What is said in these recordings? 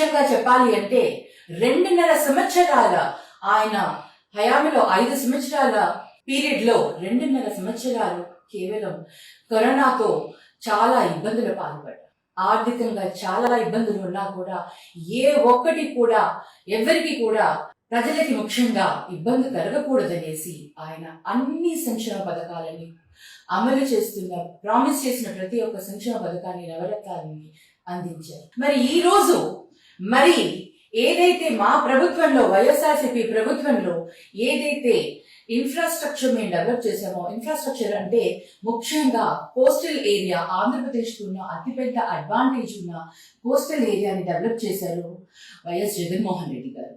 ముఖ్యంగా చెప్పాలి అంటే 2.5 సంవత్సరాల ఆయన హయాంలో 5 సంవత్సరాల పీరియడ్ లో 2.5 సంవత్సరాలు కేవలం కరోనాతో చాలా ఇబ్బందులు పాల్పడ్డారు. ఆర్థికంగా చాలా ఇబ్బందులు ఉన్నా కూడా ఏ ఒక్కటి కూడా ఎవరికి కూడా ప్రజలకి ముఖ్యంగా ఇబ్బంది కలగకూడదనేసి ఆయన అన్ని సంక్షేమ పథకాలని అమలు చేస్తున్న, ప్రామిస్ చేసిన ప్రతి ఒక్క సంక్షేమ పథకాన్ని, నవరత్నాన్ని అందించారు. మరి ఈ రోజు ఏదైతే మా ప్రభుత్వంలో, వైఎస్ఆర్సీపీ ప్రభుత్వంలో ఏదైతే ఇన్ఫ్రాస్ట్రక్చర్ మేము డెవలప్ చేసామో, ఇన్ఫ్రాస్ట్రక్చర్ అంటే ముఖ్యంగా కోస్టల్ ఏరియా, ఆంధ్రప్రదేశ్ ఉన్న అతిపెద్ద అడ్వాంటేజ్ ఉన్న కోస్టల్ ఏరియాని డెవలప్ చేశారు వైఎస్ జగన్మోహన్ రెడ్డి గారు.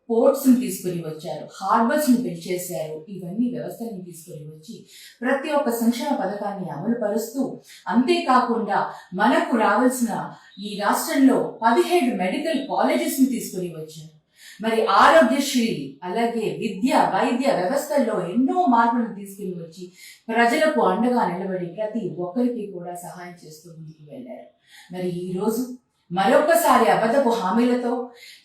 పోర్ట్స్ ని తీసుకుని వచ్చారు, హార్బర్స్ ని బిల్డ్ చేశారు. ఇవన్నీ వ్యవస్థని తీసుకుని వచ్చి ప్రతి ఒక్క సంక్షేమ పథకాన్ని అమలు పరుస్తూ, అంతేకాకుండా మనకు రావాల్సిన ఈ రాష్ట్రంలో 17 మెడికల్ కాలేజెస్ ని తీసుకుని వచ్చారు. మరి ఆరోగ్యశ్రీ, అలాగే విద్య, వైద్య వ్యవస్థల్లో ఎన్నో మార్పులను తీసుకుని వచ్చి ప్రజలకు అండగా నిలబడి ప్రతి ఒక్కరికి కూడా సహాయం చేస్తూ ముందుకు వెళ్ళారు. మరి ఈ రోజు మరొకసారి అబద్ధపు హామీలతో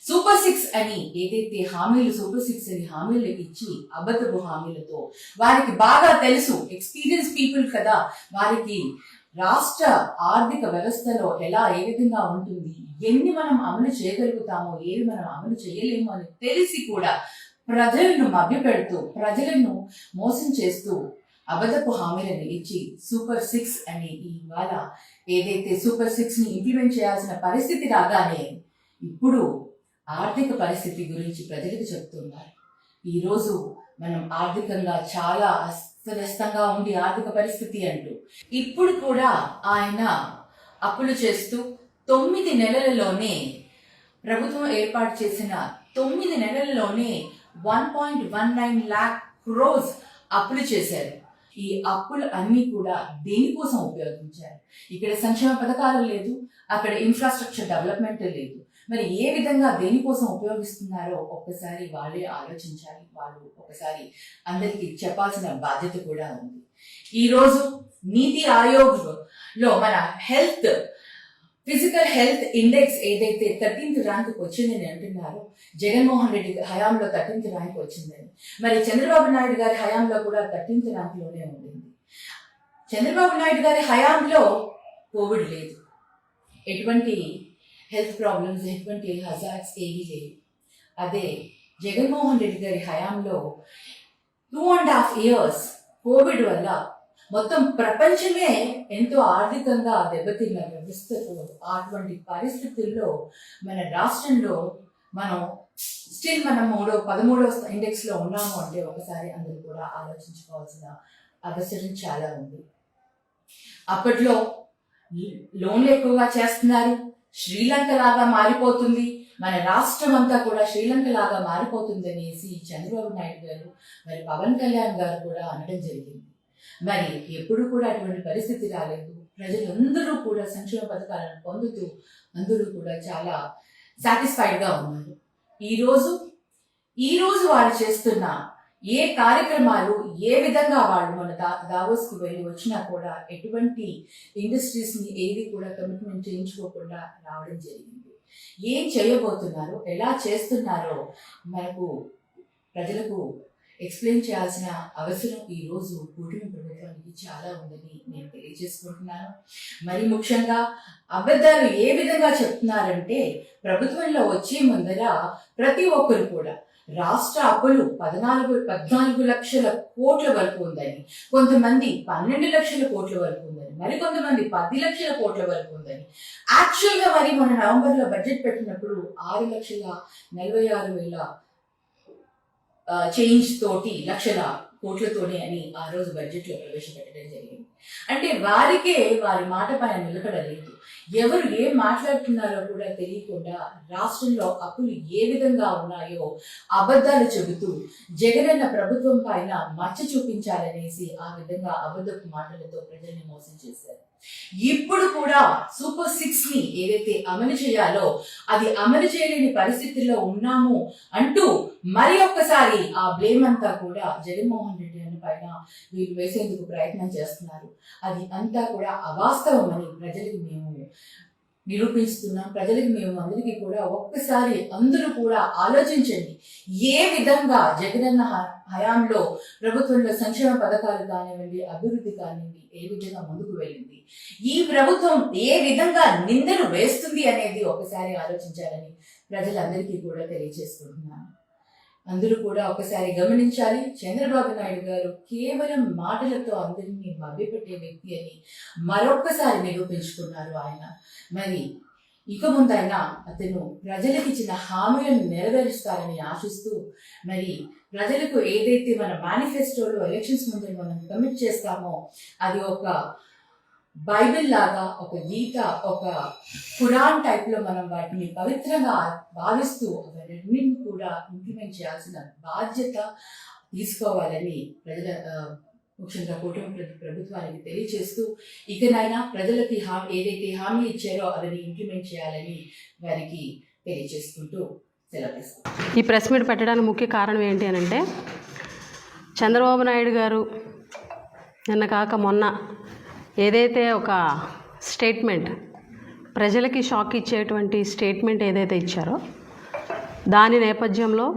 సూపర్ 6 అని ఏదైతే హామీలు, సూపర్ 6 అని హామీలు ఇచ్చి అబద్ధపు హామీలతో, వారికి బాగా తెలుసు, ఎక్స్పీరియన్స్ పీపుల్ కదా, వారికి రాష్ట్ర ఆర్థిక వ్యవస్థలో ఏ విధంగా ఉంటుంది, ఎన్ని మనం అమలు చేయగలుగుతామో, ఏవి మనం అమలు చేయలేమో అని తెలిసి కూడా ప్రజలను మభ్యపెడుతూ, ప్రజలను మోసం చేస్తూ అబద్ధపు హామీలను ఇచ్చి సూపర్ 6 అని ఇవాళ ఏదైతే సూపర్ 6 ని ఇంప్లిమెంట్ చేయాల్సిన పరిస్థితి రాగానే ఇప్పుడు ఆర్థిక పరిస్థితి గురించి ప్రజలకు చెప్తున్నారు. ఈరోజు మనం ఆర్థికంగా చాలా అస్తవ్యస్తంగా ఉంది ఆర్థిక పరిస్థితి అంటూ ఇప్పుడు కూడా ఆయన అప్పులు చేస్తూ 9 నెలలలోనే, ప్రభుత్వం ఏర్పాటు చేసిన 9 నెలల్లోనే 1.19 lakh crores అప్పులు చేశారు. ఈ అప్పులు అన్ని కూడా దేనికోసం ఉపయోగించారు? ఇక్కడ సంక్షేమ పథకాలు లేదు, అక్కడ ఇన్ఫ్రాస్ట్రక్చర్ డెవలప్మెంట్ లేదు. మరి ఏ విధంగా దేనికోసం ఉపయోగిస్తున్నారో ఒక్కసారి వాళ్ళే ఆలోచించాలి. వాళ్ళు ఒకసారి అందరికి చెప్పాల్సిన బాధ్యత కూడా ఉంది. ఈ రోజు నీతి ఆయోగ్ లో మన ఫిజికల్ హెల్త్ ఇండెక్స్ ఏదైతే 13th ర్యాంక్ వచ్చిందని అంటున్నారో, జగన్మోహన్ రెడ్డి హయాంలో 13th ర్యాంక్ వచ్చిందని, మరి చంద్రబాబు నాయుడు గారి హయాంలో కూడా 13th ర్యాంక్ లోనే ఉండింది. చంద్రబాబు నాయుడు గారి హయాంలో కోవిడ్ లేదు, ఎటువంటి హెల్త్ ప్రాబ్లమ్స్, ఎటువంటి హజార్డ్స్ ఏమీ లేవు. అదే జగన్మోహన్ రెడ్డి గారి హయాంలో 2.5 years కోవిడ్ వల్ల మొత్తం ప్రపంచమే ఎంతో ఆర్థికంగా దెబ్బతిన్న వ్యవస్థతో, అటువంటి పరిస్థితుల్లో మన రాష్ట్రంలో మనం స్టిల్ మనం 13వ ఇండెక్స్ లో ఉన్నాము అంటే ఒకసారి అందరూ కూడా ఆలోచించుకోవాల్సిన అవసరం చాలా ఉంది. అప్పట్లో లోన్లు ఎక్కువగా చేస్తున్నారు, శ్రీలంక లాగా మారిపోతుంది, మన రాష్ట్రం అంతా కూడా శ్రీలంక లాగా మారిపోతుంది అనేసి చంద్రబాబు నాయుడు గారు, మరి పవన్ కళ్యాణ్ గారు కూడా అనడం జరిగింది. మరి ఎప్పుడు కూడా అటువంటి పరిస్థితి రాలేదు. ప్రజలందరూ కూడా సంక్షేమ పథకాలను పొందుతూ అందరూ కూడా చాలా సాటిస్ఫైడ్ గా ఉన్నారు. ఈ రోజు వాళ్ళు చేస్తున్న ఏ కార్యక్రమాలు, ఏ విధంగా వాళ్ళు మన దావోస్కి వెళ్ళి వచ్చినా కూడా ఎటువంటి ఇండస్ట్రీస్ ని ఏది కూడా కమిట్మెంట్ చేయించుకోకుండా రావడం జరిగింది. ఏం చేయబోతున్నారో, ఎలా చేస్తున్నారో మనకు ప్రజలకు ఎక్స్ప్లెయిన్ చేయాల్సిన అవసరం ఈ రోజు కూటమి ప్రభుత్వానికి చాలా ఉందని నేను తెలియజేసుకుంటున్నాను. మరి ముఖ్యంగా అబద్ధాలు ఏ విధంగా చెప్తున్నారంటే, ప్రభుత్వంలో వచ్చే ముందర ప్రతి ఒక్కరు కూడా రాష్ట్ర అప్పులు 14 లక్షల కోట్ల వరకు ఉందని, కొంతమంది 12 లక్షల కోట్ల వరకు ఉందని, మరి కొంతమంది 10 లక్షల కోట్ల వరకు ఉందని. యాక్చువల్ గా మరి మన నవంబర్లో బడ్జెట్ పెట్టినప్పుడు 6,46,000 చేంజ్ తోటి, లక్షల కోట్లతోనే అని ఆ రోజు బడ్జెట్ లో ప్రవేశపెట్టడం జరిగింది. అంటే వారికే వారి మాట పైన నిలకడలేదు. ఎవరు ఏం మాట్లాడుతున్నారో కూడా తెలియకుండా రాష్ట్రంలో అప్పులు ఏ విధంగా ఉన్నాయో అబద్ధాలు చెబుతూ జగనన్న ప్రభుత్వం పైన మచ్చ చూపించాలనేసి ఆ విధంగా అబద్ధపు మాటలతో ప్రజల్ని మోసం చేశారు. ఇప్పుడు కూడా సూపర్ 6 ని ఏదైతే అమలు చేయాలో అది అమలు చేయలేని పరిస్థితుల్లో ఉన్నాము అంటూ మరి ఒక్కసారి ఆ బ్లేమ్ అంతా కూడా జగన్మోహన్ రెడ్డి అన్న పైన వీళ్ళు వేసేందుకు ప్రయత్నం చేస్తున్నారు. అది అంతా కూడా అవాస్తవం అని ప్రజలకు మేము నిరూపిస్తున్నాం. ప్రజలకు మేము అందరికీ కూడా ఒక్కసారి అందరూ కూడా ఆలోచించండి, ఏ విధంగా జగనన్న హయాంలో ప్రభుత్వంలో సంక్షేమ పథకాలు కానివ్వండి, అభివృద్ధి కానివ్వండి, ఏ విధంగా ముందుకు వెళ్ళింది, ఈ ప్రభుత్వం ఏ విధంగా నిందలు వేస్తుంది అనేది ఒకసారి ఆలోచించాలని ప్రజలందరికీ కూడా తెలియజేసుకుంటున్నాను. అందరూ కూడా ఒకసారి గమనించాలి. చంద్రబాబు నాయుడు గారు కేవలం మాటలతో అందరినీ మభ్యపెట్టే వ్యక్తి అని మరొక్కసారి నిరూపించుకున్నారు ఆయన. మరి ఇక ముందైనా అతను ప్రజలకు ఇచ్చిన హామీలను నెరవేరుస్తారని ఆశిస్తూ, మరి ప్రజలకు ఏదైతే మన మేనిఫెస్టోలో ఎలక్షన్స్ ముందు మనం కమిట్ చేస్తామో అది ఒక బైబిల్ లాగా, ఒక గీత, ఒక ఖురాన్ టైప్లో మనం వాటిని పవిత్రంగా భావిస్తూ అవన్నీ కూడా ఇంప్లిమెంట్ చేయాల్సిన బాధ్యత తీసుకోవాలని ముఖ్యంగా కూటమి ప్రభుత్వానికి తెలియజేస్తూ, ఇకనైనా ప్రజలకి ఏదైతే హామీ ఇచ్చారో అవన్నీ ఇంప్లిమెంట్ చేయాలని వారికి తెలియజేసుకుంటూ సెలవు. ఈ ప్రెస్ మీట్ పెట్టడానికి ముఖ్య కారణం ఏంటి అని అంటే, చంద్రబాబు నాయుడు గారు నిన్న కాక మొన్న ఏదైతే ఒక స్టేట్మెంట్, ప్రజలకి షాక్ ఇచ్చేటువంటి స్టేట్మెంట్ ఏదైతే ఇచ్చారో దాని నేపథ్యంలో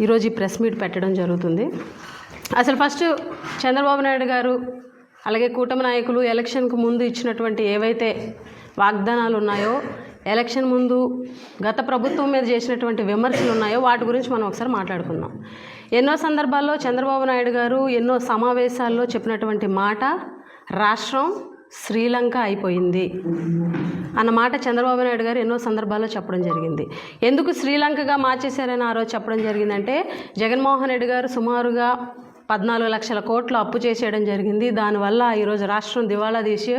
ఈరోజు ఈ ప్రెస్ మీట్ పెట్టడం జరుగుతుంది. అసలు ఫస్ట్ చంద్రబాబు నాయుడు గారు అలాగే కూటమి నాయకులు ఎలక్షన్కు ముందు ఇచ్చినటువంటి ఏవైతే వాగ్దానాలు ఉన్నాయో, ఎలక్షన్ ముందు గత ప్రభుత్వం మీద చేసినటువంటి విమర్శలు ఉన్నాయో వాటి గురించి మనం ఒకసారి మాట్లాడుకుందాం. ఎన్నో సందర్భాల్లో చంద్రబాబు నాయుడు గారు ఎన్నో సమావేశాల్లో చెప్పినటువంటి మాట, రాష్ట్రం శ్రీలంక అయిపోయింది అన్న మాట చంద్రబాబు నాయుడు గారు ఎన్నో సందర్భాల్లో చెప్పడం జరిగింది. ఎందుకు శ్రీలంకగా మార్చేశారని ఆ రోజు చెప్పడం జరిగిందంటే, జగన్మోహన్ రెడ్డి గారు సుమారుగా 14 లక్షల కోట్లు అప్పు చేసేయడం జరిగింది. దానివల్ల ఈరోజు రాష్ట్రం దివాళా తీసి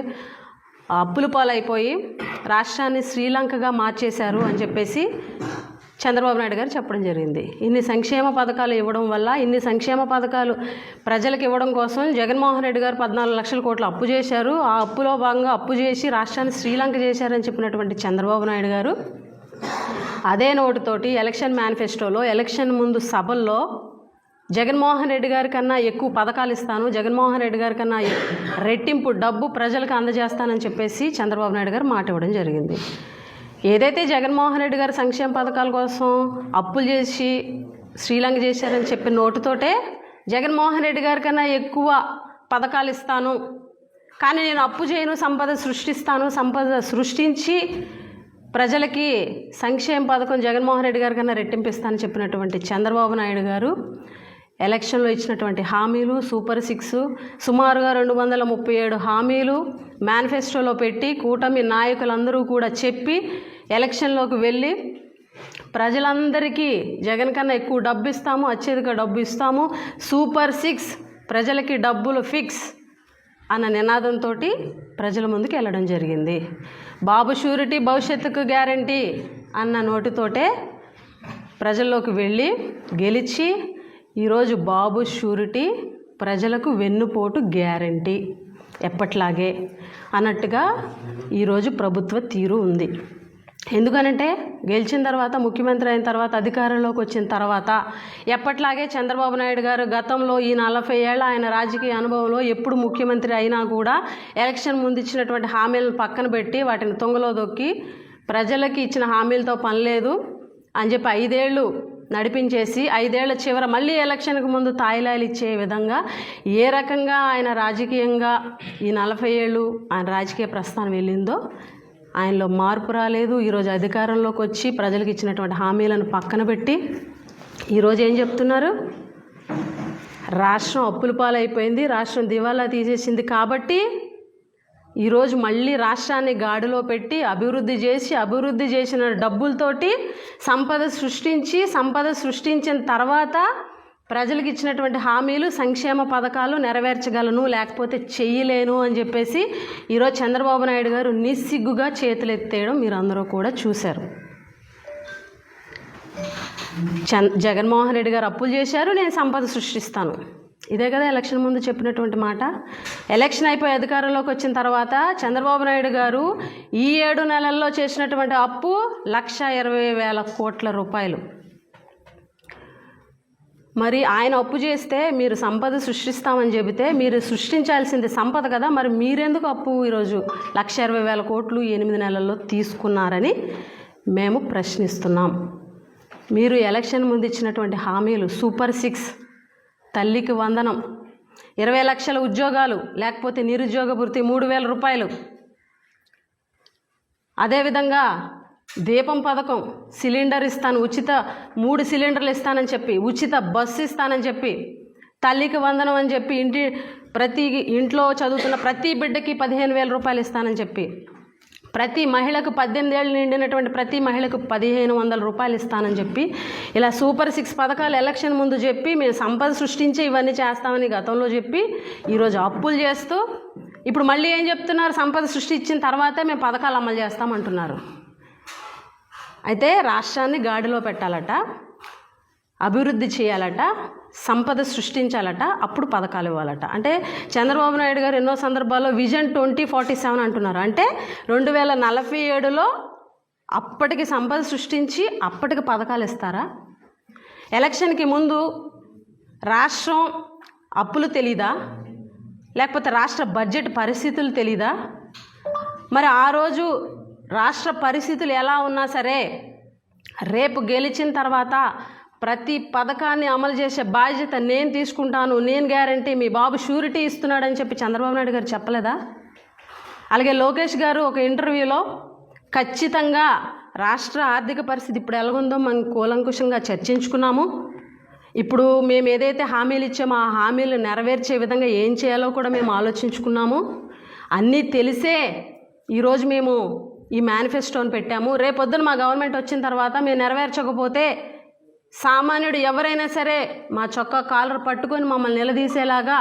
అప్పుల పాలైపోయి రాష్ట్రాన్ని శ్రీలంకగా మార్చేశారు అని చెప్పేసి చంద్రబాబు నాయుడు గారు చెప్పడం జరిగింది. ఇన్ని సంక్షేమ పథకాలు ఇవ్వడం వల్ల, ఇన్ని సంక్షేమ పథకాలు ప్రజలకు ఇవ్వడం కోసం జగన్మోహన్ రెడ్డి గారు 14 లక్షల కోట్లు అప్పు చేశారు. ఆ అప్పులో భాగంగా అప్పు చేసి రాష్ట్రాన్ని శ్రీలంక చేశారని చెప్పినటువంటి చంద్రబాబు నాయుడు గారు అదే నోటుతోటి ఎలక్షన్ మేనిఫెస్టోలో, ఎలక్షన్ ముందు సభల్లో జగన్మోహన్ రెడ్డి గారి కన్నా ఎక్కువ పథకాలు ఇస్తాను, జగన్మోహన్ రెడ్డి గారి కన్నా రెట్టింపు డబ్బు ప్రజలకు అందజేస్తానని చెప్పేసి చంద్రబాబు నాయుడు గారు మాట ఇవ్వడం జరిగింది. ఏదైతే జగన్మోహన్ రెడ్డి గారు సంక్షేమ పథకాల కోసం అప్పులు చేసి శ్రీలంక చేశారని చెప్పిన నోటుతోటే జగన్మోహన్ రెడ్డి గారి కన్నా ఎక్కువ పథకాలు ఇస్తాను, కానీ నేను అప్పు చేయను, సంపద సృష్టిస్తాను, సంపద సృష్టించి ప్రజలకి సంక్షేమ పథకం జగన్మోహన్ రెడ్డి గారి కన్నా రెట్టింపిస్తానని చెప్పినటువంటి చంద్రబాబు నాయుడు గారు ఎలక్షన్లో ఇచ్చినటువంటి హామీలు, సూపర్ 6 సుమారుగా 237 హామీలు మేనిఫెస్టోలో పెట్టి కూటమి నాయకులందరూ కూడా చెప్పి ఎలక్షన్లోకి వెళ్ళి ప్రజలందరికీ జగన్ కన్నా ఎక్కువ డబ్బు ఇస్తాము, అత్యధిక డబ్బు ఇస్తాము, సూపర్ 6 ప్రజలకి డబ్బులు ఫిక్స్ అన్న నినాదంతో ప్రజల ముందుకు వెళ్ళడం జరిగింది. బాబు షూరిటీ భవిష్యత్తుకు గ్యారంటీ అన్న నోటితోటే ప్రజల్లోకి వెళ్ళి గెలిచి ఈరోజు బాబు షూరిటీ ప్రజలకు వెన్నుపోటు గ్యారంటీ ఎప్పట్లాగే అన్నట్టుగా ఈరోజు ప్రభుత్వ తీరు ఉంది. ఎందుకనంటే గెలిచిన తర్వాత, ముఖ్యమంత్రి అయిన తర్వాత, అధికారంలోకి వచ్చిన తర్వాత ఎప్పట్లాగే చంద్రబాబు నాయుడు గారు గతంలో ఈ 40 ఏళ్ళ ఆయన రాజకీయ అనుభవంలో ఎప్పుడు ముఖ్యమంత్రి అయినా కూడా ఎలక్షన్ ముందు ఇచ్చినటువంటి హామీలను పక్కన పెట్టి వాటిని తుంగలో దొక్కి ప్రజలకి ఇచ్చిన హామీలతో పని లేదు అని చెప్పి 5 ఏళ్ళు నడిపించేసి 5 ఏళ్ల చివర మళ్ళీ ఎలక్షన్కి ముందు తాయిలాలు ఇచ్చే విధంగా ఏ రకంగా ఆయన రాజకీయంగా ఈ 40 ఏళ్ళు ఆయన రాజకీయ ప్రస్థానం వెళ్ళిందో ఆయనలో మార్పు రాలేదు. ఈరోజు అధికారంలోకి వచ్చి ప్రజలకు ఇచ్చినటువంటి హామీలను పక్కన పెట్టి ఈరోజు ఏం చెప్తున్నారు, రాష్ట్రం అప్పుల పాలైపోయింది, రాష్ట్రం దివాలా తీసేసింది కాబట్టి ఈరోజు మళ్ళీ రాష్ట్రాన్ని గాడిలో పెట్టి అభివృద్ధి చేసిన డబ్బులతోటి సంపద సృష్టించిన తర్వాత ప్రజలకు ఇచ్చినటువంటి హామీలు, సంక్షేమ పథకాలు నెరవేర్చగలను, లేకపోతే చెయ్యలేను అని చెప్పేసి ఈరోజు చంద్రబాబు నాయుడు గారు నిస్సిగ్గుగా చేతులు ఎత్తేయడం మీరు అందరూ కూడా చూశారు. జగన్మోహన్ రెడ్డి గారు అప్పులు చేశారు, నేను సంపద సృష్టిస్తాను, ఇదే కదా ఎలక్షన్ ముందు చెప్పినటువంటి మాట. ఎలక్షన్ అయిపోయి అధికారంలోకి వచ్చిన తర్వాత చంద్రబాబు నాయుడు గారు ఈ 7 నెలల్లో చేసినటువంటి అప్పు 1,20,000 కోట్ల రూపాయలు. మరి ఆయన అప్పు చేస్తే మీరు సంపద సృష్టిస్తామని చెబితే మీరు సృష్టించాల్సింది సంపద కదా, మరి మీరెందుకు అప్పు ఈరోజు 1,20,000 కోట్లు 8 నెలల్లో తీసుకున్నారని మేము ప్రశ్నిస్తున్నాం. మీరు ఎలక్షన్ ముందు ఇచ్చినటువంటి హామీలు సూపర్ 6, తల్లికి వందనం, 20 లక్షల ఉద్యోగాలు, లేకపోతే నిరుద్యోగ భృతి 3,000 రూపాయలు, అదేవిధంగా దీపం పథకం, సిలిండర్ ఇస్తాను, ఉచిత 3 సిలిండర్లు ఇస్తానని చెప్పి, ఉచిత బస్సు ఇస్తానని చెప్పి, తల్లికి వందనం అని చెప్పి, ప్రతి ఇంట్లో చదువుతున్న ప్రతి బిడ్డకి 15,000 రూపాయలు ఇస్తానని చెప్పి, ప్రతి మహిళకు 18 ఏళ్ళు నిండినటువంటి ప్రతి మహిళకు 1,500 రూపాయలు ఇస్తానని చెప్పి, ఇలా సూపర్ 6 పథకాలు ఎలక్షన్ ముందు చెప్పి మేము సంపద సృష్టించి ఇవన్నీ చేస్తామని గతంలో చెప్పి ఈరోజు అప్పులు చేస్తూ ఇప్పుడు మళ్ళీ ఏం చెప్తున్నారు, సంపద సృష్టించిన తర్వాతే మేము పథకాలు అమలు చేస్తామంటున్నారు. అయితే రాష్ట్రాన్ని గాడిలో పెట్టాలట, అభివృద్ధి చేయాలట, సంపద సృష్టించాలట, అప్పుడు పథకాలు ఇవ్వాలట. అంటే చంద్రబాబు నాయుడు గారు ఎన్నో సందర్భాల్లో విజన్ 2047 అంటున్నారు. అంటే 2047లో అప్పటికి సంపద సృష్టించి అప్పటికి పథకాలు ఇస్తారా? ఎలక్షన్కి ముందు రాష్ట్రం అప్పులు తెలీదా, లేకపోతే రాష్ట్ర బడ్జెట్ పరిస్థితులు తెలీదా? మరి ఆ రోజు రాష్ట్ర పరిస్థితులు ఎలా ఉన్నా సరే రేపు గెలిచిన తర్వాత ప్రతి పథకాన్ని అమలు చేసే బాధ్యత నేను తీసుకుంటాను, నేను గ్యారంటీ, మీ బాబు షూరిటీ ఇస్తున్నాడని చెప్పి చంద్రబాబు నాయుడు గారు చెప్పలేదా? అలాగే లోకేష్ గారు ఒక ఇంటర్వ్యూలో ఖచ్చితంగా రాష్ట్ర ఆర్థిక పరిస్థితి ఇప్పుడు ఎలాగుందో మనం కూలంకుషంగా చర్చించుకున్నాము. ఇప్పుడు మేము ఏదైతే హామీలు ఇచ్చామో ఆ హామీలు నెరవేర్చే విధంగా ఏం చేయాలో కూడా మేము ఆలోచించుకున్నాము. అన్నీ తెలిసే ఈరోజు మేము ఈ మేనిఫెస్టోని పెట్టాము. రేపొద్దున మా గవర్నమెంట్ వచ్చిన తర్వాత మేము నెరవేర్చకపోతే సామాన్యుడు ఎవరైనా సరే మా చొక్కా కాలర్ పట్టుకొని మమ్మల్ని నిలదీసేలాగా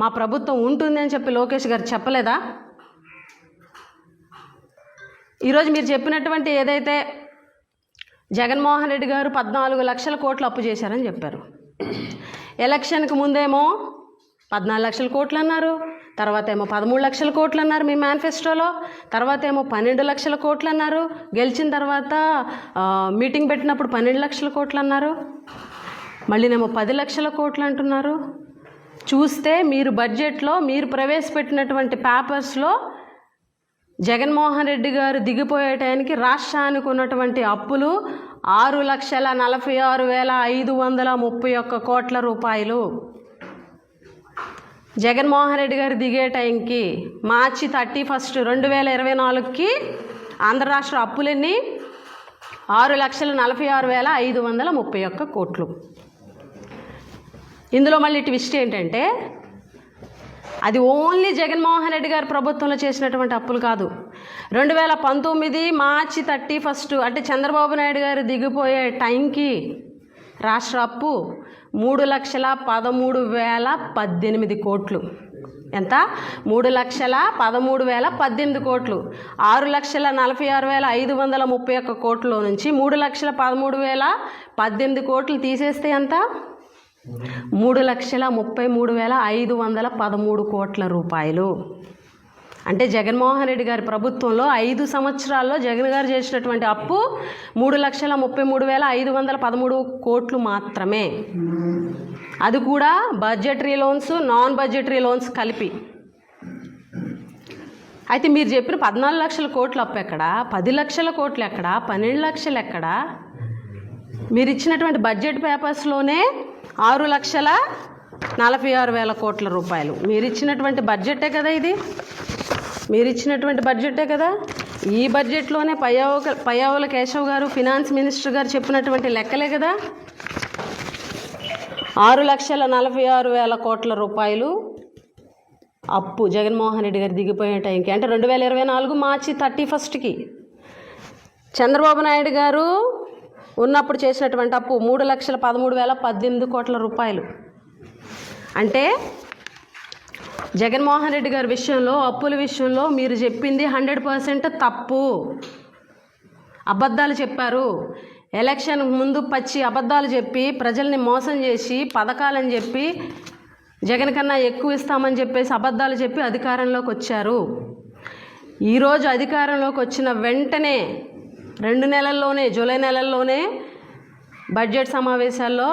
మా ప్రభుత్వం ఉంటుంది అని చెప్పి లోకేష్ గారు చెప్పలేదా? ఈరోజు మీరు చెప్పినటువంటి ఏదైతే జగన్మోహన్ రెడ్డి గారు 14 లక్షల కోట్లు అప్పు చేశారని చెప్పారు. ఎలక్షన్కి ముందేమో 14 లక్షల కోట్లు అన్నారు, తర్వాత ఏమో 13 లక్షల కోట్లు అన్నారు మీ మేనిఫెస్టోలో, తర్వాత ఏమో 12 లక్షల కోట్లు అన్నారు, గెలిచిన తర్వాత మీటింగ్ పెట్టినప్పుడు 12 లక్షల కోట్లు అన్నారు, మళ్ళీనేమో 10 లక్షల కోట్లు అంటున్నారు. చూస్తే మీరు బడ్జెట్లో మీరు ప్రవేశపెట్టినటువంటి పేపర్స్లో జగన్మోహన్ రెడ్డి గారు దిగిపోయే టైంకి రాష్ట్రానికి ఉన్నటువంటి అప్పులు 6,46,531 కోట్ల రూపాయలు. జగన్మోహన్ రెడ్డి గారు దిగే టైంకి మార్చి 31, 2024కి ఆంధ్ర రాష్ట్ర అప్పులన్నీ 6,46,531 కోట్లు. ఇందులో మళ్ళీ ట్విస్ట్ ఏంటంటే అది ఓన్లీ జగన్మోహన్ రెడ్డి గారి ప్రభుత్వంలో చేసినటువంటి అప్పులు కాదు. 2019 మార్చి 31 అంటే చంద్రబాబు నాయుడు గారు దిగిపోయే టైంకి రాష్ట్ర అప్పు 3,13,018 కోట్లు. ఎంత? 3,13,018 కోట్లు. 6,46,531 కోట్లలో నుంచి 3,13,018 కోట్లు తీసేస్తే ఎంత? 3,33,513 కోట్ల రూపాయలు. అంటే జగన్మోహన్ రెడ్డి గారి ప్రభుత్వంలో 5 సంవత్సరాల్లో జగన్ గారు చేసినటువంటి అప్పు 3,33,513 కోట్లు మాత్రమే. అది కూడా budgetary loans, non budgetary loans కలిపి. అయితే మీరు చెప్పిన 14 లక్షల కోట్లు అప్పు ఎక్కడా, 10 లక్షల కోట్లు ఎక్కడా, 12 లక్షలు ఎక్కడా? మీరు ఇచ్చినటువంటి బడ్జెట్ పేపర్స్లోనే 6,46,000 కోట్ల రూపాయలు. మీరు ఇచ్చినటువంటి బడ్జెటే కదా ఇది, మీరు ఇచ్చినటువంటి బడ్జెటే కదా. ఈ బడ్జెట్లోనే పయ్యావుల కేశవ్ గారు ఫినాన్స్ మినిస్టర్ గారు చెప్పినటువంటి లెక్కలే కదా. 6,46,000 కోట్ల రూపాయలు అప్పు జగన్మోహన్ రెడ్డి గారు దిగిపోయే టైంకి, అంటే 2024 మార్చి 31కి చంద్రబాబు నాయుడు గారు ఉన్నప్పుడు చేసినటువంటి అప్పు 3,13,018 కోట్ల రూపాయలు. అంటే జగన్మోహన్ రెడ్డి గారి విషయంలో, అప్పుల విషయంలో మీరు చెప్పింది 100% తప్పు. అబద్ధాలు చెప్పారు. ఎలక్షన్ ముందు పచ్చి అబద్ధాలు చెప్పి ప్రజల్ని మోసం చేసి పథకాలని చెప్పి జగన్ కన్నా ఎక్కువ ఇస్తామని చెప్పేసి అబద్ధాలు చెప్పి అధికారంలోకి వచ్చారు. ఈరోజు అధికారంలోకి వచ్చిన వెంటనే 2 నెలల్లోనే, జూలై నెలల్లోనే బడ్జెట్ సమావేశాల్లో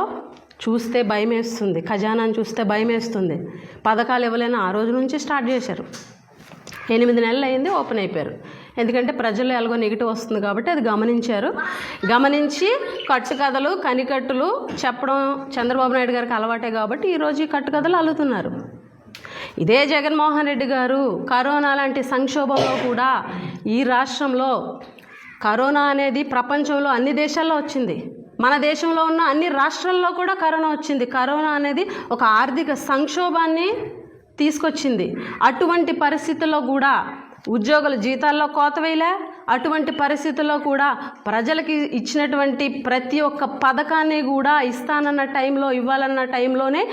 చూస్తే భయం వేస్తుంది, ఖజానాని చూస్తే భయం వేస్తుంది. పథకాలు ఇవ్వలేని ఆ రోజు నుంచి స్టార్ట్ చేశారు. 8 నెలలు అయింది, ఓపెన్ అయిపోయారు. ఎందుకంటే ప్రజల్లో ఎలాగో నెగిటివ్ వస్తుంది కాబట్టి అది గమనించారు. గమనించి కట్టుకథలు కనికట్టులు చెప్పడం చంద్రబాబు నాయుడు గారికి అలవాటే కాబట్టి ఈరోజు ఈ కట్టుకథలు అల్లుతున్నారు. ఇదే జగన్మోహన్ రెడ్డి గారు కరోనా లాంటి సంక్షోభంలో కూడా ఈ రాష్ట్రంలో, కరోనా అనేది ప్రపంచంలో అన్ని దేశాల్లో వచ్చింది, మన దేశంలో ఉన్న అన్ని రాష్ట్రాల్లో కూడా కరోనా వచ్చింది. కరోనా అనేది ఒక ఆర్థిక సంక్షోభాన్ని తీసుకొచ్చింది. అటువంటి పరిస్థితుల్లో కూడా ఉద్యోగుల జీతాల్లో కోత వేయలే. అటువంటి పరిస్థితుల్లో కూడా ప్రజలకి ఇచ్చినటువంటి ప్రతి ఒక్క పథకాన్ని కూడా ఇస్తానన్న టైంలో, ఇవ్వాలన్న టైంలోనే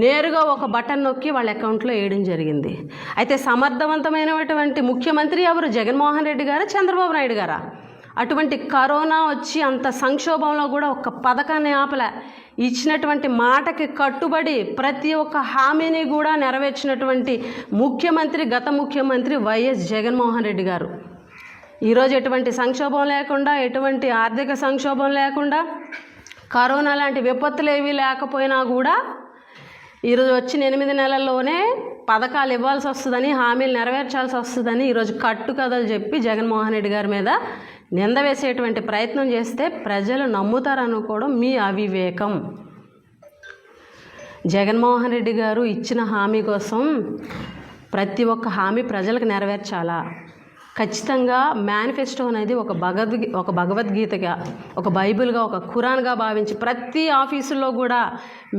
నేరుగా ఒక బటన్ నొక్కి వాళ్ళ అకౌంట్లో వేయడం జరిగింది. అయితే సమర్థవంతమైనటువంటి ముఖ్యమంత్రి ఎవరు? జగన్మోహన్ రెడ్డి గారా, చంద్రబాబు నాయుడు గారా? అటువంటి కరోనా వచ్చి అంత సంక్షోభంలో కూడా ఒక్క పథకాన్ని ఆపలే. ఇచ్చినటువంటి మాటకి కట్టుబడి ప్రతి ఒక్క హామీని కూడా నెరవేర్చినటువంటి ముఖ్యమంత్రి గత ముఖ్యమంత్రి వైఎస్ జగన్మోహన్ రెడ్డి గారు. ఈరోజు ఎటువంటి సంక్షోభం లేకుండా, ఎటువంటి ఆర్థిక సంక్షోభం లేకుండా, కరోనా లాంటి విపత్తులు ఏవి లేకపోయినా కూడా ఈరోజు వచ్చిన 8 నెలల్లోనే పథకాలు ఇవ్వాల్సి వస్తుందని, హామీలు నెరవేర్చాల్సి వస్తుందని ఈరోజు కట్టుకథలు చెప్పి జగన్మోహన్ రెడ్డి గారి మీద నింద వేసేటువంటి ప్రయత్నం చేస్తే ప్రజలు నమ్ముతారనుకోవడం మీ అవివేకం. జగన్మోహన్ రెడ్డి గారు ఇచ్చిన హామీ కోసం ప్రతి ఒక్క హామీ ప్రజలకు నెరవేర్చాలా? ఖచ్చితంగా మేనిఫెస్టో అనేది ఒక భగవద్గీతగా, ఒక బైబిల్గా, ఒక ఖురాన్గా భావించి ప్రతి ఆఫీసుల్లో కూడా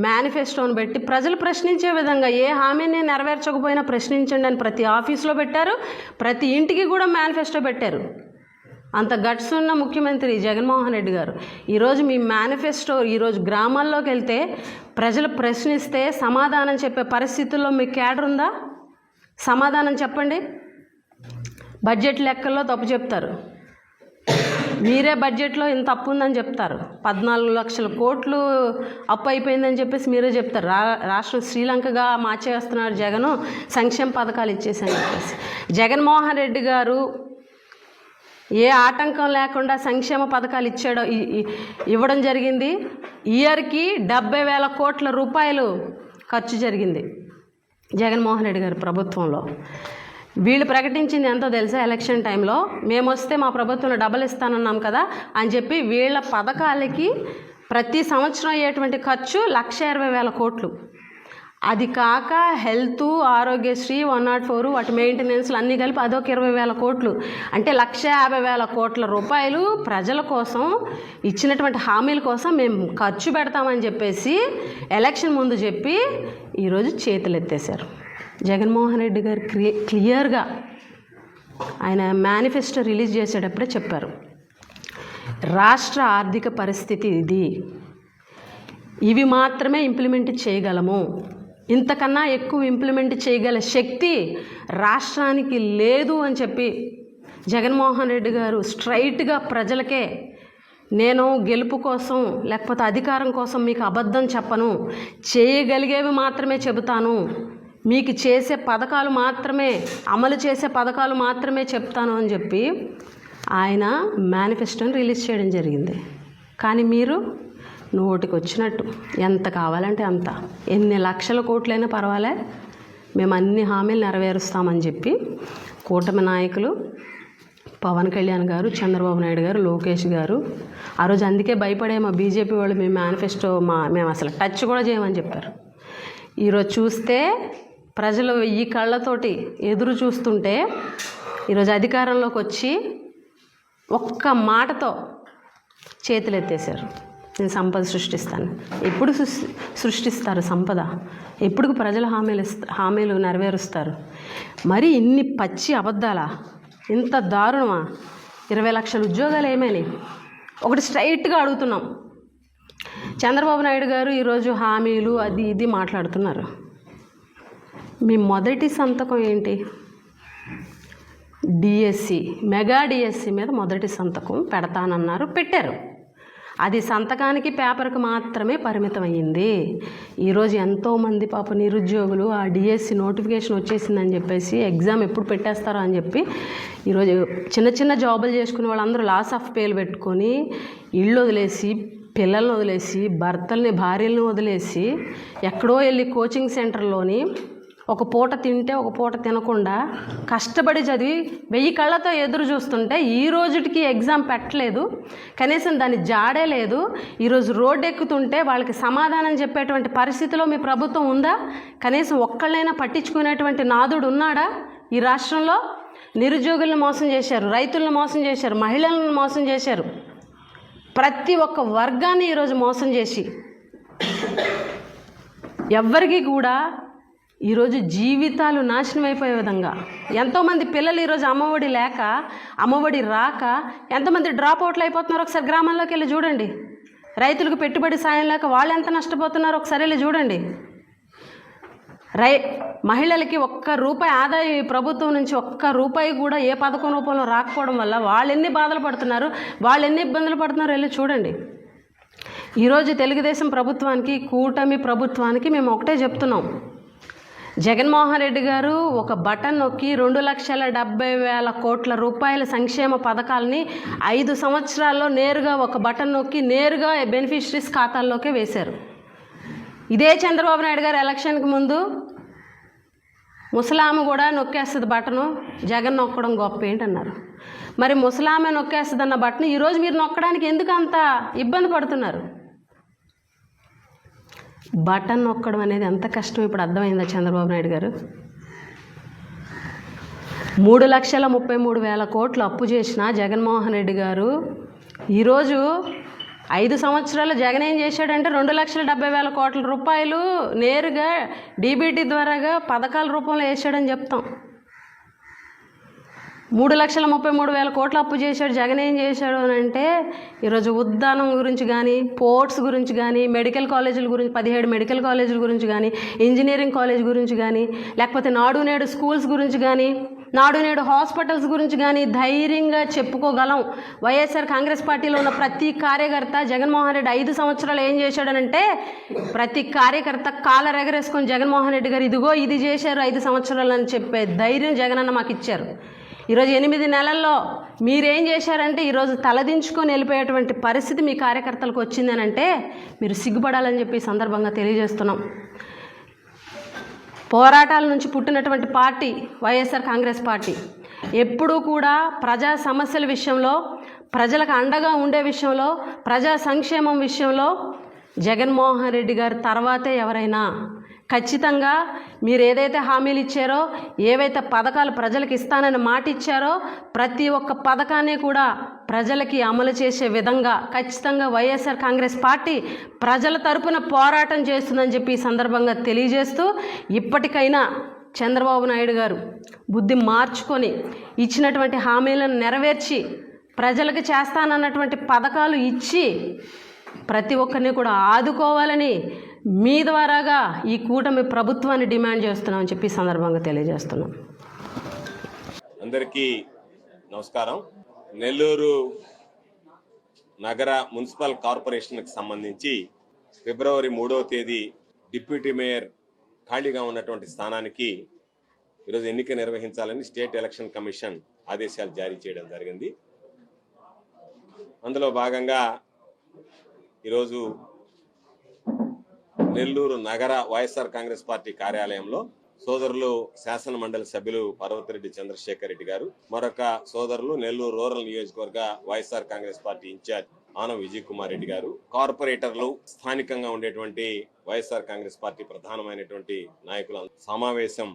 మేనిఫెస్టోని పెట్టి ప్రజలు ప్రశ్నించే విధంగా ఏ హామీని నెరవేర్చకపోయినా ప్రశ్నించండి అని ప్రతి ఆఫీస్లో పెట్టారు. ప్రతి ఇంటికి కూడా మేనిఫెస్టో పెట్టారు. అంత గట్స్ ఉన్న ముఖ్యమంత్రి జగన్మోహన్ రెడ్డి గారు. ఈరోజు మీ మేనిఫెస్టో ఈరోజు గ్రామాల్లోకి వెళ్తే ప్రజలు ప్రశ్నిస్తే సమాధానం చెప్పే పరిస్థితుల్లో మీ క్యాడర్ ఉందా? సమాధానం చెప్పండి. బడ్జెట్ లెక్కల్లో తప్పు చెప్తారు. మీరే బడ్జెట్లో ఇంత అప్పు ఉందని చెప్తారు. 14 లక్షల కోట్లు అప్పు అయిపోయిందని చెప్పేసి మీరే చెప్తారు. రాష్ట్రం శ్రీలంకగా మార్చేస్తున్నారు జగను, సంక్షేమ పథకాలు ఇచ్చేసని చెప్పేసి. జగన్మోహన్ రెడ్డి గారు ఏ ఆటంకం లేకుండా సంక్షేమ పథకాలు ఇవ్వడం జరిగింది. ఇయర్కి 70,000 కోట్ల రూపాయలు ఖర్చు జరిగింది జగన్మోహన్ రెడ్డి గారి ప్రభుత్వంలో. వీళ్ళు ప్రకటించింది ఎంతో తెలుసా? ఎలక్షన్ టైంలో మేము వస్తే మా ప్రభుత్వంలో డబల్ ఇస్తానన్నాం కదా అని చెప్పి వీళ్ళ పథకాలకి ప్రతి సంవత్సరం అయ్యేటువంటి ఖర్చు 1,20,000 కోట్లు. అది కాక హెల్త్, ఆరోగ్యశ్రీ, 104 వాటి మెయింటెనెన్స్లు అన్నీ కలిపి అదొక 20,000 కోట్లు. అంటే 1,50,000 కోట్ల రూపాయలు ప్రజల కోసం ఇచ్చినటువంటి హామీల కోసం మేము ఖర్చు పెడతామని చెప్పేసి ఎలక్షన్ ముందు చెప్పి ఈరోజు చేతులు ఎత్తేశారు. జగన్మోహన్ రెడ్డి గారు క్లియర్గా ఆయన మేనిఫెస్టో రిలీజ్ చేసేటప్పుడే చెప్పారు, రాష్ట్ర ఆర్థిక పరిస్థితి ఇది, ఇవి మాత్రమే ఇంప్లిమెంట్ చేయగలము, ఇంతకన్నా ఎక్కువ ఇంప్లిమెంట్ చేయగల శక్తి రాష్ట్రానికి లేదు అని చెప్పి జగన్మోహన్ రెడ్డి గారు స్ట్రైట్గా ప్రజలకే, నేను గెలుపు కోసం లేకపోతే అధికారం కోసం మీకు అబద్ధం చెప్పను, చేయగలిగేవి మాత్రమే చెబుతాను, మీకు చేసే పథకాలు మాత్రమే, అమలు చేసే పథకాలు మాత్రమే చెప్తాను అని చెప్పి ఆయన మేనిఫెస్టోని రిలీజ్ చేయడం జరిగింది. కానీ మీరు నోటికి వచ్చినట్టు ఎంత కావాలంటే అంత, ఎన్ని లక్షల కోట్లైనా పర్వాలే, మేము అన్ని హామీలు నెరవేరుస్తామని చెప్పి కూటమి నాయకులు పవన్ కళ్యాణ్ గారు, చంద్రబాబు నాయుడు గారు, లోకేష్ గారు ఆ రోజు అందుకే భయపడే మా బీజేపీ వాళ్ళు మేము మేనిఫెస్టో మేము అసలు టచ్ కూడా చేయమని చెప్పారు. ఈరోజు చూస్తే ప్రజలు ఈ కళ్ళతోటి ఎదురు చూస్తుంటే ఈరోజు అధికారంలోకి వచ్చి ఒక్క మాటతో చేతులు ఎత్తేసారు. నేను సంపద సృష్టిస్తాను. ఎప్పుడు సృష్టిస్తారు సంపద? ఎప్పుడు ప్రజల హామీలు నెరవేరుస్తారు? మరి ఇన్ని పచ్చి అబద్ధాలా? ఇంత దారుణమా? 20 లక్షల ఉద్యోగాలు ఏమని ఒకటి స్ట్రైట్గా అడుగుతున్నాం. చంద్రబాబు నాయుడు గారు ఈరోజు హామీలు అది ఇది మాట్లాడుతున్నారు. మీ మొదటి సంతకం ఏంటి? డిఎస్సి, మెగా డిఎస్సి మీద మొదటి సంతకం పెడతానన్నారు, పెట్టారు. అది సంతకానికి పేపర్కి మాత్రమే పరిమితం అయ్యింది. ఈరోజు ఎంతోమంది పాప నిరుద్యోగులు ఆ డిఎస్సి నోటిఫికేషన్ వచ్చేసిందని చెప్పేసి ఎగ్జామ్ ఎప్పుడు పెట్టేస్తారో అని చెప్పి ఈరోజు చిన్న చిన్న జాబులు చేసుకునే వాళ్ళందరూ లాస్ ఆఫ్ పేలు పెట్టుకొని ఇళ్ళు వదిలేసి పిల్లల్ని వదిలేసి, భార్యలను వదిలేసి ఎక్కడో వెళ్ళి కోచింగ్ సెంటర్లోని ఒక పూట తింటే ఒక పూట తినకుండా కష్టపడి చదివి 1000 కళ్ళతో ఎదురు చూస్తుంటే ఈ రోజుటికి ఎగ్జామ్ పెట్టలేదు, కనీసం దాని జాడే లేదు. ఈరోజు రోడ్డు ఎక్కుతుంటే వాళ్ళకి సమాధానం చెప్పేటువంటి పరిస్థితిలో మీ ప్రభుత్వం ఉందా? కనీసం ఒక్కళ్ళైనా పట్టించుకునేటువంటి నాదుడు ఉన్నాడా ఈ రాష్ట్రంలో? నిరుద్యోగులను మోసం చేశారు, రైతులను మోసం చేశారు, మహిళలను మోసం చేశారు, ప్రతి ఒక్క వర్గాన్ని ఈరోజు మోసం చేసి ఎవ్వరికీ కూడా ఈరోజు జీవితాలు నాశనం అయిపోయే విధంగా ఎంతోమంది పిల్లలు ఈరోజు అమ్మఒడి లేక, అమ్మఒడి రాక ఎంతమంది డ్రాప్ అవుట్లు అయిపోతున్నారో ఒకసారి గ్రామాల్లోకి వెళ్ళి చూడండి. రైతులకు పెట్టుబడి సాయం లేక వాళ్ళు ఎంత నష్టపోతున్నారో ఒకసారి వెళ్ళి చూడండి. మహిళలకి ₹1 ఆదాయం ఈ ప్రభుత్వం నుంచి ₹1 కూడా ఏ పథకం రూపంలో రాకపోవడం వల్ల వాళ్ళు ఎన్ని బాధలు పడుతున్నారు, వాళ్ళు ఎన్ని ఇబ్బందులు పడుతున్నారో వెళ్ళి చూడండి. ఈరోజు తెలుగుదేశం ప్రభుత్వానికి, కూటమి ప్రభుత్వానికి మేము ఒకటే చెప్తున్నాం. జగన్మోహన్ రెడ్డి గారు ఒక బటన్ నొక్కి 2,70,000 కోట్ల రూపాయల సంక్షేమ పథకాలని 5 సంవత్సరాల్లో నేరుగా ఒక బటన్ నొక్కి నేరుగా బెనిఫిషరీస్ ఖాతాల్లోకే వేశారు. ఇదే చంద్రబాబు నాయుడు గారు ఎలక్షన్కి ముందు ముసలామె కూడా నొక్కేస్తుంది బటను, జగన్ నొక్కడం గొప్ప ఏంటన్నారు. మరి ముసలామె నొక్కేస్తుంది అన్న బటన్ ఈరోజు మీరు నొక్కడానికి ఎందుకు అంత ఇబ్బంది పడుతున్నారు? బటన్ నొక్కడం అనేది ఎంత కష్టం ఇప్పుడు అర్థమైందా చంద్రబాబు నాయుడు గారు? 3,33,000 కోట్లు అప్పు చేసిన జగన్మోహన్ రెడ్డి గారు ఈరోజు 5 సంవత్సరాలు జగన్ ఏం చేశాడంటే 2,70,000 కోట్ల రూపాయలు నేరుగా డీబీటీ ద్వారాగా పథకాల రూపంలో వేసాడని చెప్తాం. 3,33,000 కోట్ల అప్పు చేశాడు. జగన్ ఏం చేశాడు అని అంటే ఈరోజు ఉద్దానం గురించి కానీ, పోర్ట్స్ గురించి కానీ, మెడికల్ కాలేజీల గురించి 17 మెడికల్ కాలేజీల గురించి కానీ, ఇంజనీరింగ్ కాలేజ్ గురించి కానీ, లేకపోతే నాడు నేడు స్కూల్స్ గురించి కానీ, నాడు నేడు హాస్పిటల్స్ గురించి కానీ ధైర్యంగా చెప్పుకోగలం. వైఎస్ఆర్ కాంగ్రెస్ పార్టీలో ఉన్న ప్రతి కార్యకర్త జగన్మోహన్ రెడ్డి 5 సంవత్సరాలు ఏం చేశాడనంటే ప్రతి కార్యకర్త కాలర్ ఎగరేసుకొని జగన్మోహన్ రెడ్డి గారు ఇదిగో ఇది చేశారు 5 సంవత్సరాలు అని చెప్పే ధైర్యం జగనన్న మాకు ఇచ్చారు. ఈరోజు 8 నెలల్లో మీరేం చేశారంటే ఈరోజు తలదించుకొని వెళ్ళిపోయేటువంటి పరిస్థితి మీ కార్యకర్తలకు వచ్చిందనంటే మీరు సిగ్గుపడాలని చెప్పి ఈ సందర్భంగా తెలియజేస్తున్నాం. పోరాటాల నుంచి పుట్టినటువంటి పార్టీ వైఎస్ఆర్ కాంగ్రెస్ పార్టీ. ఎప్పుడూ కూడా ప్రజా సమస్యల విషయంలో, ప్రజలకు అండగా ఉండే విషయంలో, ప్రజా సంక్షేమం విషయంలో జగన్మోహన్ రెడ్డి గారి తర్వాతే ఎవరైనా. ఖచ్చితంగా మీరు ఏదైతే హామీలు ఇచ్చారో, ఏవైతే పథకాలు ప్రజలకు ఇస్తానని మాట ఇచ్చారో ప్రతి ఒక్క పథకాన్ని కూడా ప్రజలకి అమలు చేసే విధంగా ఖచ్చితంగా వైఎస్ఆర్ కాంగ్రెస్ పార్టీ ప్రజల తరపున పోరాటం చేస్తుందని చెప్పి ఈ సందర్భంగా తెలియజేస్తూ, ఇప్పటికైనా చంద్రబాబు నాయుడు గారు బుద్ధి మార్చుకొని ఇచ్చినటువంటి హామీలను నెరవేర్చి ప్రజలకు చేస్తానన్నటువంటి పథకాలు ఇచ్చి ప్రతి ఒక్కరిని కూడా ఆదుకోవాలని మీ ద్వారాగా ఈ కూటమి ప్రభుత్వాన్ని డిమాండ్ చేస్తున్నామని చెప్పి సందర్భంగా తెలియజేస్తున్నాం. అందరికీ నమస్కారం. నెల్లూరు నగర మున్సిపల్ కార్పొరేషన్కి సంబంధించి ఫిబ్రవరి 3వ తేదీ డిప్యూటీ మేయర్ ఖాళీగా ఉన్నటువంటి స్థానానికి ఈరోజు ఎన్నిక నిర్వహించాలని స్టేట్ ఎలక్షన్ కమిషన్ ఆదేశాలు జారీ చేయడం జరిగింది. అందులో భాగంగా ఈరోజు నెల్లూరు నగర వైఎస్ఆర్ కాంగ్రెస్ పార్టీ కార్యాలయంలో సోదరులు శాసన మండలి సభ్యులు పర్వతిరెడ్డి చంద్రశేఖర్ రెడ్డి గారు, మరొక సోదరులు నెల్లూరు రూరల్ నియోజకవర్గ వైఎస్ఆర్ కాంగ్రెస్ పార్టీ ఇన్ఛార్జ్ ఆనం విజయ్ కుమార్ రెడ్డి గారు, కార్పొరేటర్లు, స్థానికంగా ఉండేటువంటి వైఎస్ఆర్ కాంగ్రెస్ పార్టీ ప్రధానమైనటువంటి నాయకుల సమావేశం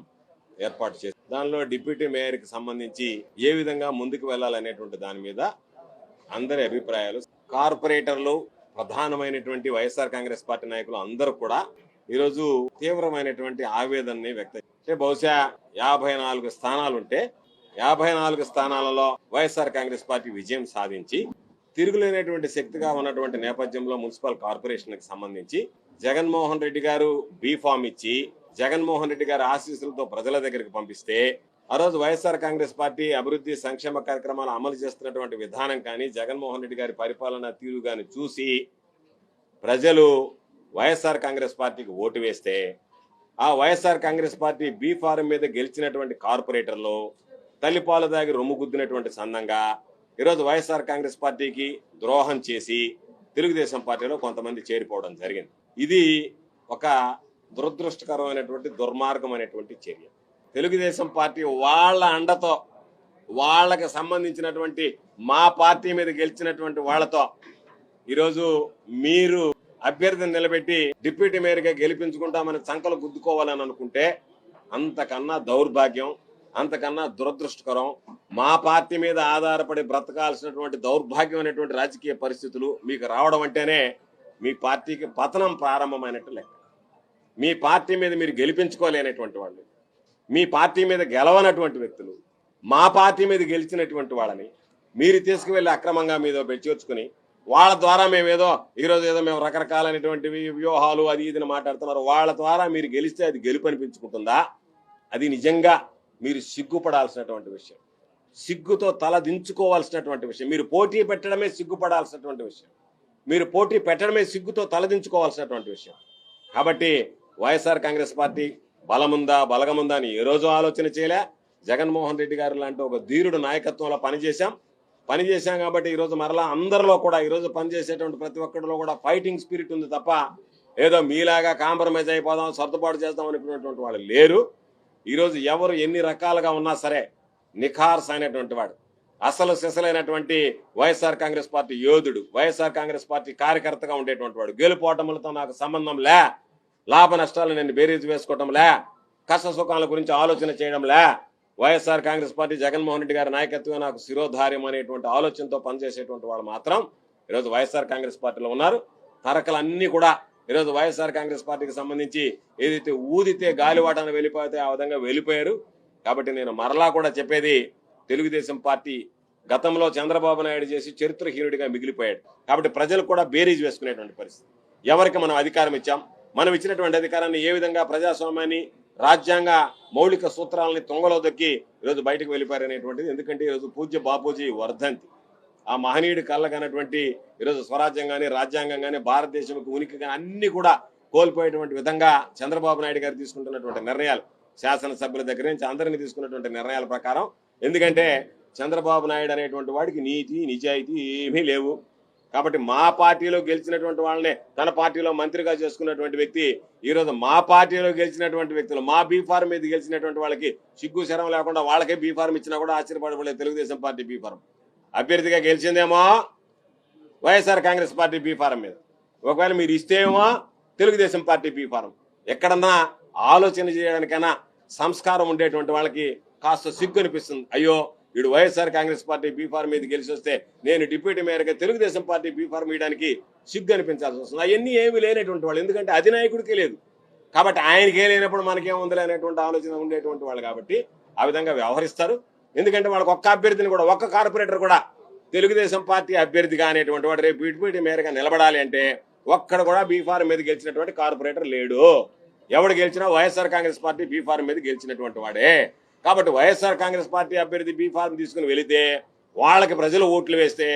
ఏర్పాటు చేశారు. దానిలో డిప్యూటీ మేయర్ కి సంబంధించి ఏ విధంగా ముందుకు వెళ్లాలనేటువంటి దాని మీద అందరి అభిప్రాయాలు, కార్పొరేటర్లు, ప్రధానమైనటువంటి వైఎస్ఆర్ కాంగ్రెస్ పార్టీ నాయకులు అందరూ కూడా ఈరోజు తీవ్రమైనటువంటి ఆవేదనని వ్యక్తం. అంటే బహుశా 54 స్థానాలుంటే 54 స్థానాలలో వైఎస్ఆర్ కాంగ్రెస్ పార్టీ విజయం సాధించి తిరుగులేనటువంటి శక్తిగా ఉన్నటువంటి నేపథ్యంలో మున్సిపల్ కార్పొరేషన్ కి సంబంధించి జగన్మోహన్ రెడ్డి గారు బీ ఫామ్ ఇచ్చి జగన్మోహన్ రెడ్డి గారి ఆశీస్సులతో ప్రజల దగ్గరికి పంపిస్తే ఆ రోజు వైఎస్ఆర్ కాంగ్రెస్ పార్టీ అభివృద్ధి సంక్షేమ కార్యక్రమాలు అమలు చేస్తున్నటువంటి విధానం కానీ, జగన్మోహన్ రెడ్డి గారి పరిపాలన తీరు కానీ చూసి ప్రజలు వైఎస్ఆర్ కాంగ్రెస్ పార్టీకి ఓటు వేస్తే ఆ YSR Congress party B form మీద గెలిచినటువంటి కార్పొరేటర్లు తల్లిపాలు దాగి రొమ్ము గుద్దినటువంటి సందంగా ఈరోజు వైఎస్ఆర్ కాంగ్రెస్ పార్టీకి ద్రోహం చేసి తెలుగుదేశం పార్టీలో కొంతమంది చేరిపోవడం జరిగింది. ఇది ఒక దురదృష్టకరమైనటువంటి దుర్మార్గమైనటువంటి చర్య. తెలుగుదేశం పార్టీ వాళ్ళ అండతో, వాళ్ళకి సంబంధించినటువంటి మా పార్టీ మీద గెలిచినటువంటి వాళ్ళతో ఈరోజు మీరు అభ్యర్థిని నిలబెట్టి డిప్యూటీ మేయర్గా గెలిపించుకుంటామని సంకలు గుద్దుకోవాలని అనుకుంటే అంతకన్నా దౌర్భాగ్యం, అంతకన్నా దురదృష్టకరం. మా పార్టీ మీద ఆధారపడి బ్రతకాల్సినటువంటి దౌర్భాగ్యమైనటువంటి రాజకీయ పరిస్థితులు మీకు రావడం అంటేనే మీ పార్టీకి పతనం ప్రారంభమైనట్టు లెక్క. మీ పార్టీ మీద మీరు గెలిపించుకోలేనటువంటి వాళ్ళు, మీ పార్టీ మీద గెలవనటువంటి వ్యక్తులు మా పార్టీ మీద గెలిచినటువంటి వాళ్ళని మీరు తీసుకువెళ్ళి అక్రమంగా మీద చేర్చుకుని వాళ్ళ ద్వారా మేమేదో ఈరోజు ఏదో మేము రకరకాలైనటువంటి వ్యూహాలు అది ఇదిని మాట్లాడుతున్నారు. వాళ్ళ ద్వారా మీరు గెలిస్తే అది గెలుపు అనిపించుకుంటుందా? అది నిజంగా మీరు సిగ్గుపడాల్సినటువంటి విషయం, సిగ్గుతో తల దించుకోవాల్సినటువంటి విషయం. మీరు పోటీ పెట్టడమే సిగ్గుపడాల్సినటువంటి విషయం, మీరు పోటీ పెట్టడమే సిగ్గుతో తలదించుకోవాల్సినటువంటి విషయం. కాబట్టి వైఎస్ఆర్ కాంగ్రెస్ పార్టీ బలముందా బలగముందా అని ఏ రోజు ఆలోచన చేయలే. జగన్మోహన్ రెడ్డి గారు లాంటి ఒక ధీరుడు నాయకత్వంలో పనిచేశాం కాబట్టి ఈరోజు మరలా అందరిలో కూడా ఈరోజు పనిచేసేటువంటి ప్రతి ఒక్కరిలో కూడా ఫైటింగ్ స్పిరిట్ ఉంది తప్ప ఏదో మీలాగా కాంప్రమైజ్ అయిపోదాం, సర్దుబాటు చేద్దాం అనుకున్నటువంటి వాళ్ళు లేరు. ఈరోజు ఎవరు ఎన్ని రకాలుగా ఉన్నా సరే నిఖార్స్ అయినటువంటి వాడు, అసలు సిసలైనటువంటి వైఎస్ఆర్ కాంగ్రెస్ పార్టీ యోధుడు, వైఎస్ఆర్ కాంగ్రెస్ పార్టీ కార్యకర్తగా ఉండేటువంటి వాడు. గెలుపోవటములతో నాకు సంబంధం లే, లాభ నష్టాలు నేను బేరీజు వేసుకోవటం లే, కష్ట సుఖాల గురించి ఆలోచన చేయడం లే. వైఎస్ఆర్ కాంగ్రెస్ పార్టీ జగన్మోహన్ రెడ్డి గారి నాయకత్వం నాకు శిరోధార్యం అనేటువంటి ఆలోచనతో పనిచేసేటువంటి వాళ్ళు మాత్రం ఈరోజు వైఎస్ఆర్ కాంగ్రెస్ పార్టీలో ఉన్నారు. తరకలన్నీ కూడా ఈరోజు వైఎస్ఆర్ కాంగ్రెస్ పార్టీకి సంబంధించి ఏదైతే ఊదితే గాలివాటాన్ని వెళ్ళిపోతే ఆ విధంగా వెళ్ళిపోయారు. కాబట్టి నేను మరలా కూడా చెప్పేది, తెలుగుదేశం పార్టీ గతంలో చంద్రబాబు నాయుడు చేసి చరిత్రహీనుడిగా మిగిలిపోయాడు. కాబట్టి ప్రజలు కూడా బేరీజ్ వేసుకునేటువంటి పరిస్థితి. ఎవరికి మనం అధికారం ఇచ్చాం, మనం ఇచ్చినటువంటి అధికారాన్ని ఏ విధంగా ప్రజాస్వామ్యాన్ని, రాజ్యాంగ మౌలిక సూత్రాలని తొంగలో దొక్కి ఈరోజు బయటకు వెళ్ళిపోయారనేటువంటిది. ఎందుకంటే ఈరోజు పూజ్య బాపూజీ వర్ధంతి, ఆ మహనీయుడి కళ్ళగనటువంటి ఈరోజు స్వరాజ్యం కానీ, రాజ్యాంగం కానీ, భారతదేశంకి ఉనికి కానీ అన్ని కూడా కోల్పోయేటువంటి విధంగా చంద్రబాబు నాయుడు గారు తీసుకుంటున్నటువంటి నిర్ణయాలు, శాసనసభ్యుల దగ్గర నుంచి అందరినీ తీసుకున్నటువంటి నిర్ణయాల ప్రకారం. ఎందుకంటే చంద్రబాబు నాయుడు అనేటువంటి వాడికి నీతి నిజాయితీ ఏమీ లేవు. కాబట్టి మా పార్టీలో గెలిచినటువంటి వాళ్ళనే తన పార్టీలో మంత్రిగా చేసుకున్నటువంటి వ్యక్తి ఈరోజు మా పార్టీలో గెలిచినటువంటి వ్యక్తులు, మా బీఫార్మ్ మీద గెలిచినటువంటి వాళ్ళకి సిగ్గు శరం లేకుండా వాళ్ళకే బీఫార్మ్ ఇచ్చినా కూడా ఆశ్చర్యపడలేదు. తెలుగుదేశం పార్టీ బీఫార్మ్ అభ్యర్థిగా గెలిచిందేమో వైఎస్ఆర్ కాంగ్రెస్ పార్టీ బీఫార్మ్ మీద, ఒకవేళ మీరు ఇస్తేమో తెలుగుదేశం పార్టీ బీఫార్మ్. ఎక్కడన్నా ఆలోచన చేయడానికైనా సంస్కారం ఉండేటువంటి వాళ్ళకి కాస్త సిగ్గు అనిపిస్తుంది. అయ్యో వీడు వైఎస్ఆర్ కాంగ్రెస్ పార్టీ బీఫార్మ్ మీద గెలిచి వస్తే నేను డిప్యూటీ మేయర్గా తెలుగుదేశం పార్టీ బీఫార్మ్ ఇవ్వడానికి సిగ్గు అనిపించాల్సి వస్తుంది. అవన్నీ ఏమీ లేనటువంటి వాళ్ళు, ఎందుకంటే అధినాయకుడికే లేదు కాబట్టి ఆయనకే లేనప్పుడు మనకేముందిలే అనేటువంటి ఆలోచన ఉండేటువంటి వాళ్ళు కాబట్టి ఆ విధంగా వ్యవహరిస్తారు. ఎందుకంటే వాళ్ళకి ఒక్క అభ్యర్థిని కూడా, ఒక్క కార్పొరేటర్ కూడా తెలుగుదేశం పార్టీ అభ్యర్థిగా అనేటువంటి వాడు రేపు డిప్యూటీ మేయర్గా నిలబడాలి అంటే ఒక్కడ కూడా బీఫార్మ్ మీద గెలిచినటువంటి కార్పొరేటర్ లేడు. ఎవడు గెలిచినా వైఎస్ఆర్ కాంగ్రెస్ పార్టీ బీఫార్మ్ మీద గెలిచినటువంటి వాడే. కాబట్టి వైఎస్ఆర్ కాంగ్రెస్ పార్టీ అభ్యర్థి బీఫార్మ్ తీసుకుని వెళితే వాళ్ళకి ప్రజలు ఓట్లు వేస్తే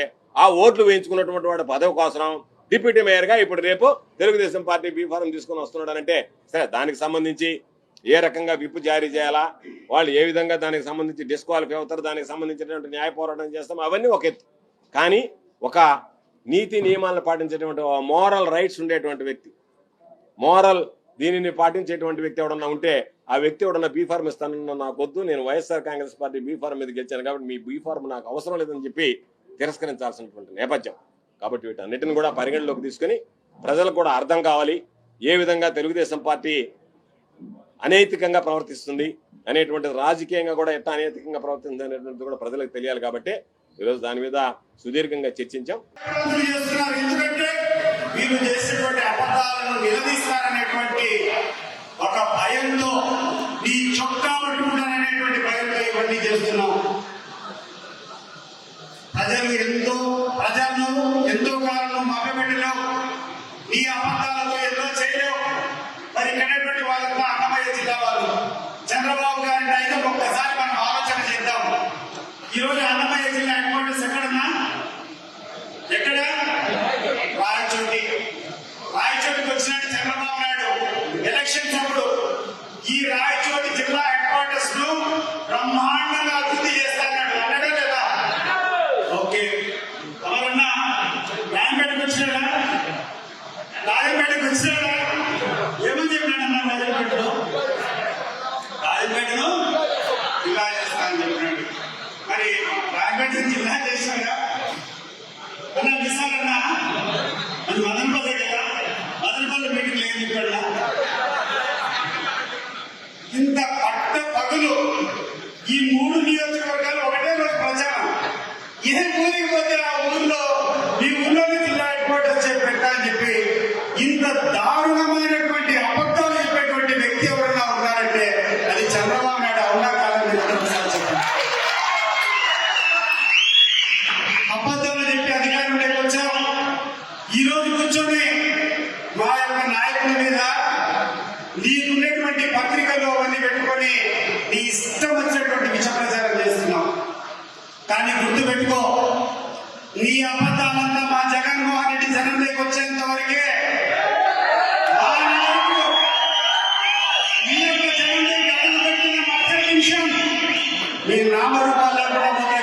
ఆ ఓట్లు వేయించుకున్నటువంటి వాడు పదవి కోసం డిప్యూటీ మేయర్గా ఇప్పుడు రేపు తెలుగుదేశం పార్టీ బీఫార్మ్ తీసుకుని వస్తున్నాడు అంటే సరే, దానికి సంబంధించి ఏ రకంగా విప్పు జారీ చేయాలా, వాళ్ళు ఏ విధంగా దానికి సంబంధించి డిస్క్వాలిఫై అవుతారు, దానికి సంబంధించినటువంటి న్యాయ పోరాటం చేస్తాం, అవన్నీ ఒక ఎత్తు. కానీ ఒక నీతి నియమాలను పాటించేటువంటి మోరల్ రైట్స్ ఉండేటువంటి వ్యక్తి, మోరల్ దీనిని పాటించేటువంటి వ్యక్తి ఎవడన్నా ఉంటే ఆ వ్యక్తి ఎవడన్నా బీఫార్మ్ ఇస్తానన్నా నాకు వద్దు, నేను వైఎస్ఆర్ కాంగ్రెస్ పార్టీ బీఫార్మ్ మీద గెలిచాను కాబట్టి మీ బీఫార్మ్ నాకు అవసరం లేదని చెప్పి తిరస్కరించాల్సినటువంటి నేపథ్యం. కాబట్టి వీటన్నిటిని కూడా పరిగణలోకి తీసుకుని ప్రజలకు కూడా అర్థం కావాలి ఏ విధంగా తెలుగుదేశం పార్టీ అనైతికంగా ప్రవర్తిస్తుంది అనేటువంటిది, రాజకీయంగా కూడా ఎట్లా అనైతికంగా ప్రవర్తిస్తుంది అనేటువంటిది కూడా ప్రజలకు తెలియాలి. కాబట్టి ఈరోజు దాని మీద సుదీర్ఘంగా చర్చించాం. వీళ్ళు చేసేటువంటి అబద్ధాలను నిలదీస్తారనేటువంటి ఒక భయంతో, నీ చొక్కా పట్టుకుంటారనేటువంటి భయంతో ఇవన్నీ చేస్తున్నాం. ప్రజలను ఎంతో కాలంలో మభ్యపెట్టలేవు, నీ అబద్ధాలతో ఎన్నో చేయలేవు. మరి ఇక్కడటువంటి వాళ్ళంతా అన్నమయ్య జిల్లా వాళ్ళు, చంద్రబాబు గారిని అయితే ఒక్కసారి మనం ఆలోచన చేద్దాం. ఈరోజు అన్నమయ్య జిల్లా హెడ్ క్వార్టర్స్ ఎక్కడన్నా, ఎక్కడ? రాయచోటికి వచ్చినట్టు చంద్రబాబు నాయుడు ఎలక్షన్స్ అప్పుడు ఈ రాయచోటి జిల్లా హెడ్ క్వార్టర్స్ ను బ్రహ్మాండంగా అభివృద్ధి చేస్తారు. మీ నామరూపాలు లేకుండా